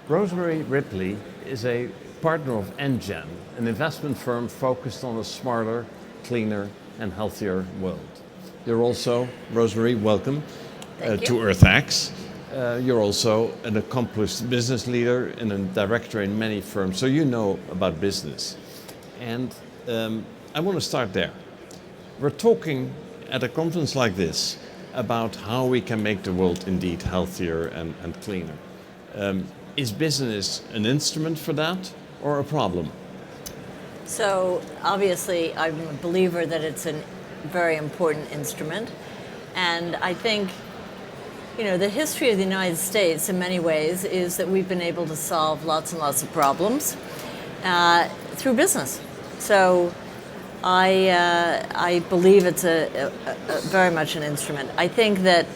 Rosemary Ripley is a partner of NGEN, an investment firm focused on a smarter, cleaner, and healthier world. You're also, Rosemary, welcome to EarthX. You're also an accomplished business leader and a director in many firms, so you know about business. And I want to start there. We're talking at a conference like this about how we can make the world indeed healthier and cleaner. Is business an instrument for that or a problem? So obviously I'm a believer that it's a very important instrument. And I think, the history of the United States in many ways is that we've been able to solve lots and lots of problems through business. So I believe it's a very much an instrument. I think that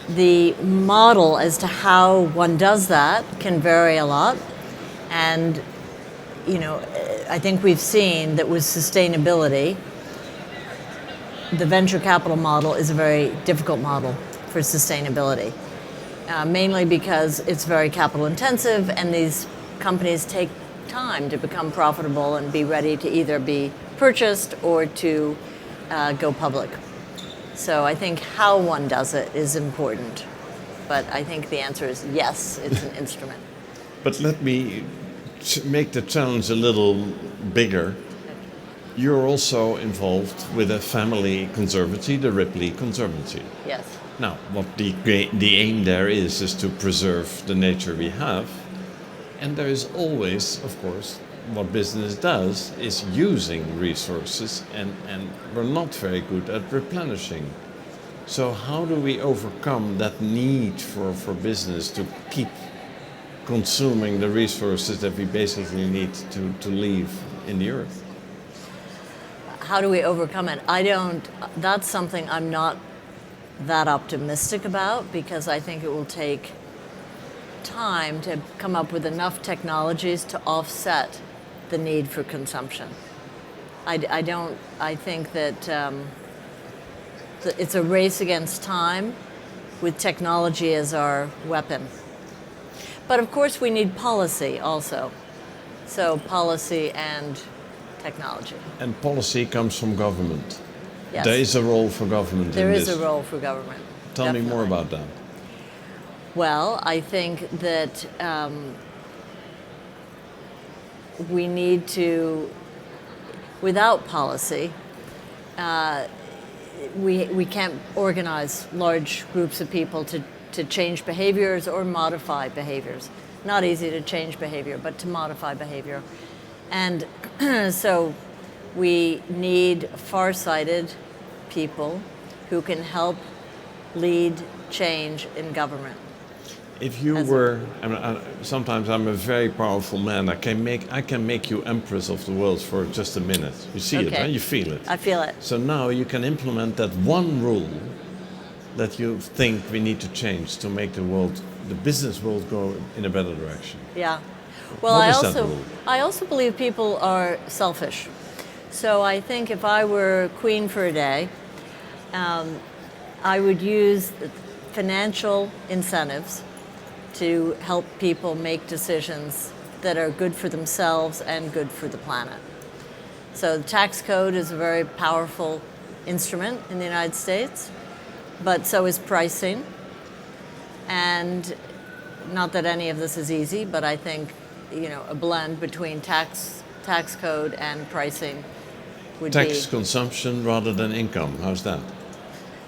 the model as to how one does that can vary a lot. And, I think we've seen that with sustainability, the venture capital model is a very difficult model for sustainability, mainly because it's very capital intensive and these companies take time to become profitable and be ready to either be purchased or to go public. So I think how one does it is important, but I think the answer is yes, it's an instrument. But let me make the challenge a little bigger. You're also involved with a family conservancy, the Ripley Conservancy. Yes. Now, what the aim there is to preserve the nature we have. And there is always, of course, what business does is using resources, and we're not very good at replenishing. So how do we overcome that need for business to keep consuming the resources that we basically need to leave in the earth? How do we overcome it? That's something I'm not that optimistic about, because I think it will take time to come up with enough technologies to offset the need for consumption. I think that it's a race against time with technology as our weapon. But of course we need policy also. So policy and technology. And policy comes from government. Yes. There is a role for government in this. There is a role for government. Tell me more about that. Well, I think that we need to, without policy, we can't organize large groups of people to change behaviors or modify behaviors. Not easy to change behavior, but to modify behavior. And so we need far-sighted people who can help lead change in government. If you were, sometimes I'm a very powerful man. I can make you empress of the world for just a minute. You see it, right? You feel it. I feel it. So now you can implement that one rule that you think we need to change to make the business world go in a better direction. Yeah. Well, I also believe people are selfish. So I think if I were queen for a day, I would use financial incentives to help people make decisions that are good for themselves and good for the planet. So the tax code is a very powerful instrument in the United States, but so is pricing. And not that any of this is easy, but I think a blend between tax code and pricing would be... Tax consumption rather than income, how's that?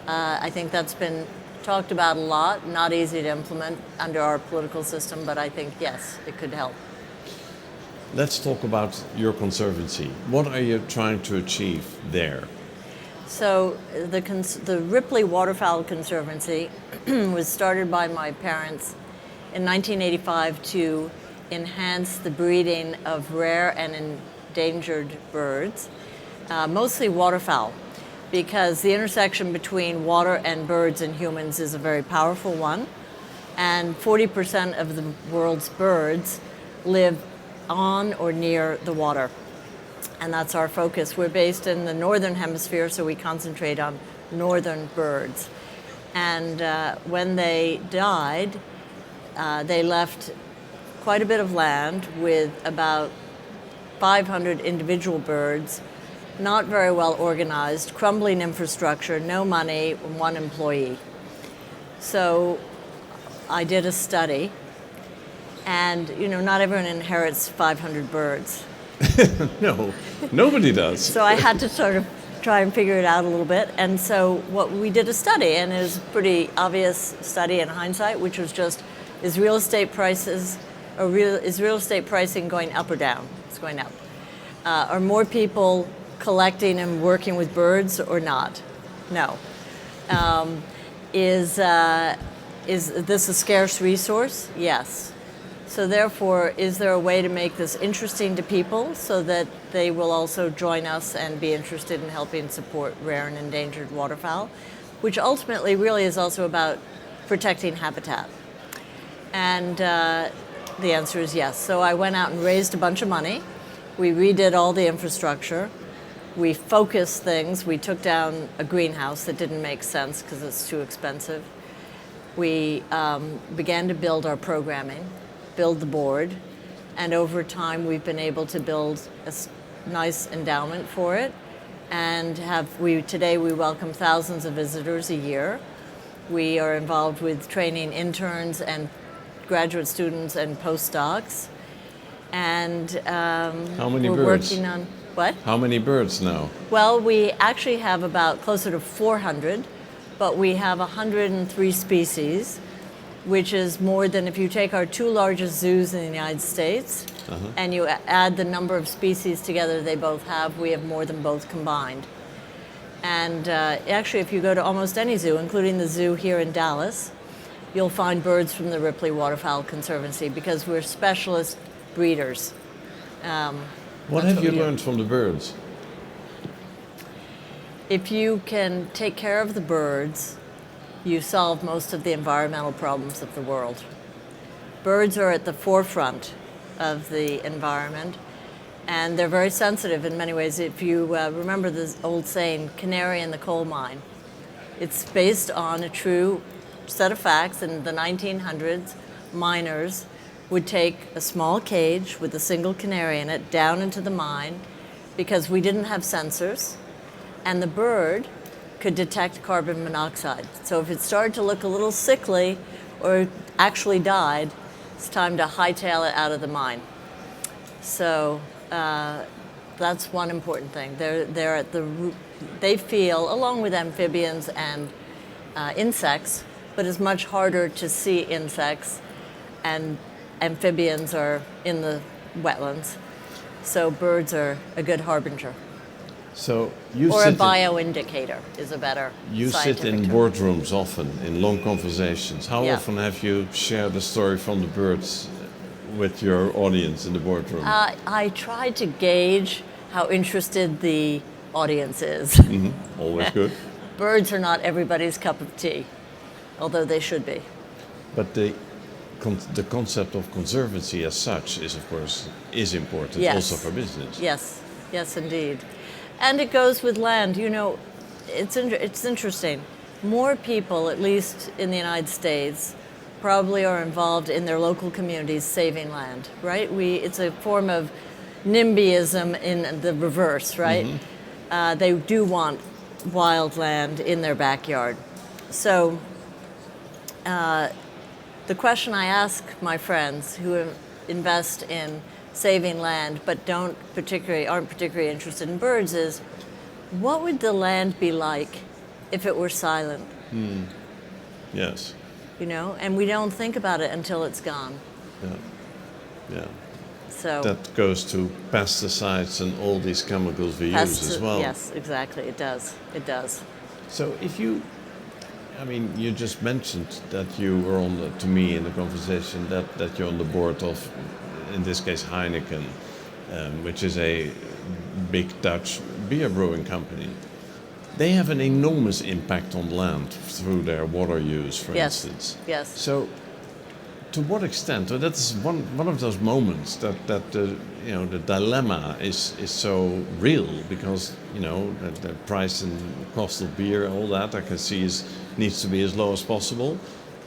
I think that's been talked about a lot, not easy to implement under our political system, but I think, yes, it could help. Let's talk about your conservancy. What are you trying to achieve there? So the Ripley Waterfowl Conservancy was started by my parents in 1985 to enhance the breeding of rare and endangered birds, mostly waterfowl, because the intersection between water and birds and humans is a very powerful one. And 40% of the world's birds live on or near the water. And that's our focus. We're based in the northern hemisphere, so we concentrate on northern birds. And when they died, they left quite a bit of land with about 500 individual birds, not very well organized, crumbling infrastructure, no money, one employee. So I did a study, and not everyone inherits 500 birds. No, nobody does. So I had to sort of try and figure it out a little bit. And so we did a study, and it was a pretty obvious study in hindsight, which was just, is real estate pricing going up or down? It's going up. Are more people collecting and working with birds or not? No. Is this a scarce resource? Yes. So therefore, is there a way to make this interesting to people so that they will also join us and be interested in helping support rare and endangered waterfowl, which ultimately really is also about protecting habitat? And the answer is yes. So I went out and raised a bunch of money. We redid all the infrastructure. We focused things. We took down a greenhouse that didn't make sense because it's too expensive. We began to build our programming, build the board, and over time we've been able to build a nice endowment for it. And today we welcome thousands of visitors a year. We are involved with training interns and graduate students and postdocs. And how many we're birds? Working on what? How many birds now? Well, we actually have about closer to 400, but we have 103 species, which is more than, if you take our two largest zoos in the United States and you add the number of species together they both have, we have more than both combined. And actually, if you go to almost any zoo, including the zoo here in Dallas, you'll find birds from the Ripley Waterfowl Conservancy because we're specialist breeders. What have you learned from the birds? If you can take care of the birds, you solve most of the environmental problems of the world. Birds are at the forefront of the environment, and they're very sensitive in many ways. If you remember this old saying, canary in the coal mine, it's based on a true set of facts. In the 1900s, miners would take a small cage with a single canary in it down into the mine because we didn't have sensors, and the bird could detect carbon monoxide. So if it started to look a little sickly or actually died, it's time to hightail it out of the mine. So that's one important thing. They're at the root. They feel, along with amphibians and insects, but it's much harder to see insects, and amphibians are in the wetlands. So birds are a good harbinger. So you or sit a bioindicator is a better You sit in term. boardrooms often, in long conversations. How Yeah. often have you shared the story from the birds with your audience in the boardroom? I try to gauge how interested the audience is. Always good. Birds are not everybody's cup of tea, although they should be. But the concept of conservancy as such is, of course, important Yes. also for business. Yes, indeed. And it goes with land. It's interesting. More people, at least in the United States, probably are involved in their local communities saving land, right? It's a form of NIMBYism in the reverse, right? They do want wild land in their backyard. So the question I ask my friends who invest in saving land but aren't particularly interested in birds is, what would the land be like if it were silent? Yes. And we don't think about it until it's gone. Yeah. So That goes to pesticides and all these chemicals we use as well. Yes, exactly. It does. So you just mentioned that you were to me in the conversation that you're on the board of, in this case, Heineken, which is a big Dutch beer brewing company. They have an enormous impact on land through their water use, for instance. Yes. So, to what extent? So that's one of those moments that the dilemma is so real, because the price and cost of beer, all that I can see needs to be as low as possible.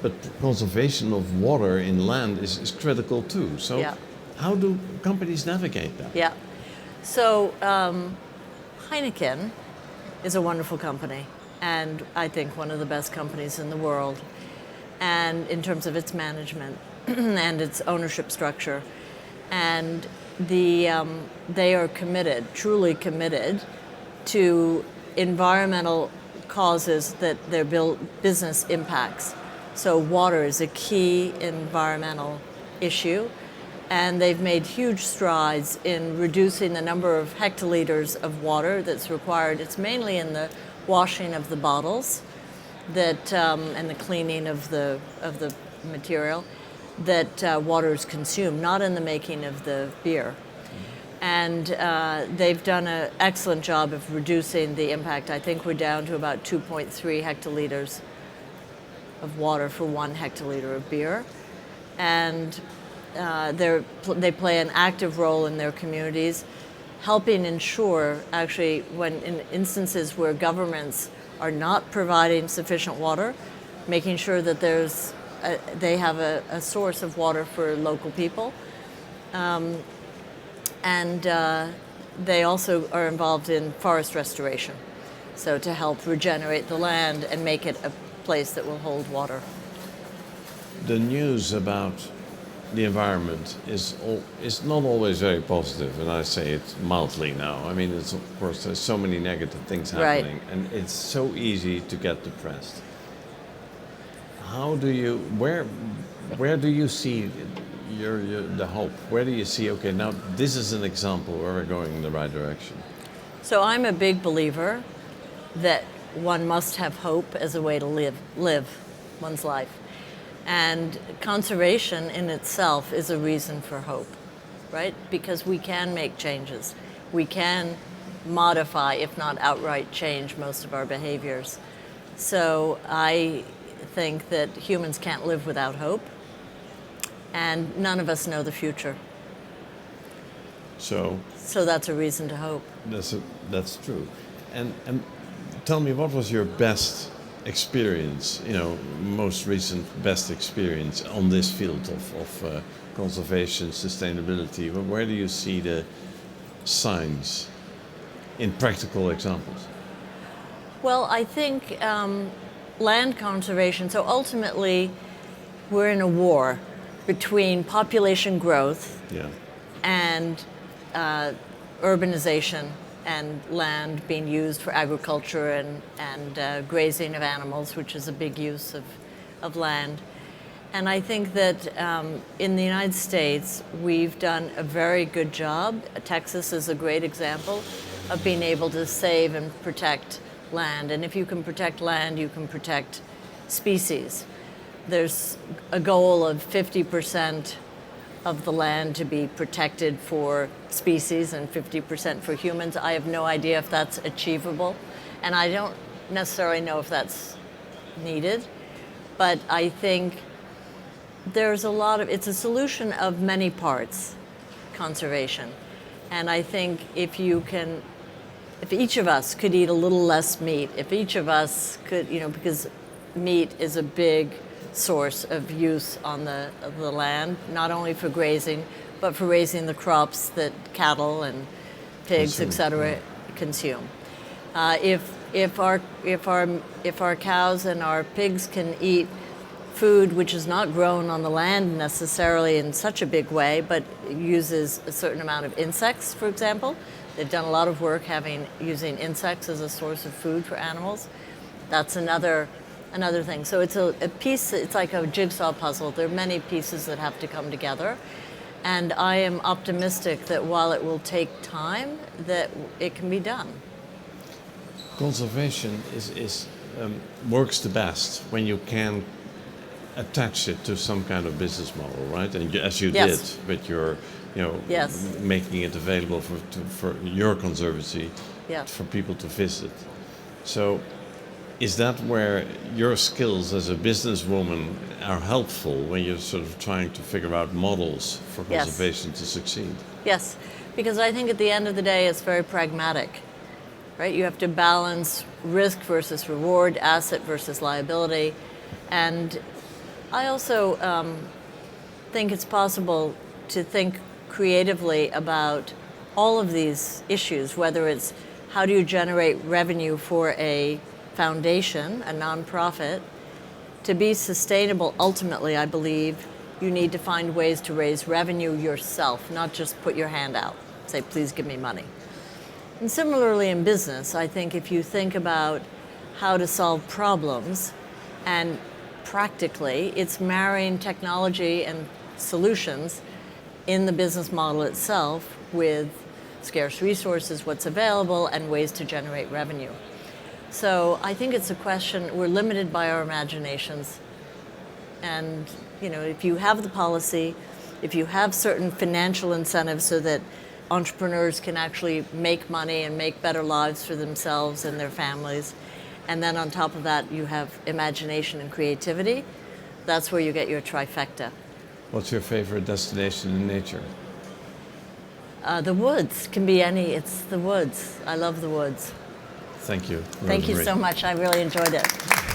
but conservation of water in land is critical too. So Yeah. how do companies navigate that? Yeah. So Heineken is a wonderful company, and I think one of the best companies in the world, and in terms of its management and its ownership structure. And they are committed, truly committed, to environmental causes that their business impacts. So water is a key environmental issue, and they've made huge strides in reducing the number of hectoliters of water that's required. It's mainly in the washing of the bottles that and the cleaning of the material that water is consumed, not in the making of the beer. And they've done an excellent job of reducing the impact. I think we're down to about 2.3 hectoliters of water for 1 hectoliter of beer. And they play an active role in their communities, helping ensure, actually, when in instances where governments are not providing sufficient water, making sure that they have a source of water for local people. And they also are involved in forest restoration, so to help regenerate the land and make it a place that will hold water. The news about the environment is not always very positive, and I say it mildly now. I mean, it's, of course, there's so many negative things happening, Right. and it's so easy to get depressed. Where do you see the hope? Where do you see, okay, now this is an example where we're going in the right direction? So I'm a big believer that one must have hope as a way to live one's life. And conservation in itself is a reason for hope, right? Because we can make changes. We can modify, if not outright change, most of our behaviors. So I think that humans can't live without hope, and none of us know the future. So that's a reason to hope. that's true. And tell me, what was your best experience, most recent best experience on this field of conservation, sustainability? Where do you see the signs in practical examples? Well, I think land conservation, so ultimately we're in a war between population growth Yeah. and urbanization and land being used for agriculture and grazing of animals, which is a big use of land. And I think that in the United States, we've done a very good job. Texas is a great example of being able to save and protect land. And if you can protect land, you can protect species. There's a goal of 50% of the land to be protected for species and 50% for humans. I have no idea if that's achievable, and I don't necessarily know if that's needed, but I think there's it's a solution of many parts, conservation. And I think if each of us could eat a little less meat, if each of us could, because meat is a big source of use on the land, not only for grazing, but for raising the crops that cattle and pigs, etc., consume. If our cows and our pigs can eat food which is not grown on the land necessarily in such a big way, but uses a certain amount of insects, for example. They've done a lot of work using insects as a source of food for animals. That's another thing. So it's a piece, it's like a jigsaw puzzle. There are many pieces that have to come together. And I am optimistic that while it will take time, that it can be done. Conservation works the best when you can attach it to some kind of business model, right? And as you Yes. did with your, Yes. making it available for your conservancy, Yeah. for people to visit. So is that where your skills as a businesswoman are helpful when you're sort of trying to figure out models for Yes. conservation to succeed? Yes, because I think at the end of the day, it's very pragmatic, right? You have to balance risk versus reward, asset versus liability, and I also think it's possible to think creatively about all of these issues, whether it's how do you generate revenue for a foundation, a nonprofit. To be sustainable, ultimately, I believe you need to find ways to raise revenue yourself, not just put your hand out, say, please give me money. And similarly in business, I think if you think about how to solve problems, and practically, it's marrying technology and solutions in the business model itself with scarce resources, what's available, and ways to generate revenue. So I think it's a question, we're limited by our imaginations. And if you have the policy, if you have certain financial incentives so that entrepreneurs can actually make money and make better lives for themselves and their families, and then on top of that you have imagination and creativity, that's where you get your trifecta. What's your favorite destination in nature? The woods can be any, it's the woods. I love the woods. Thank you, Thank you Rosemary. so much. I really enjoyed it.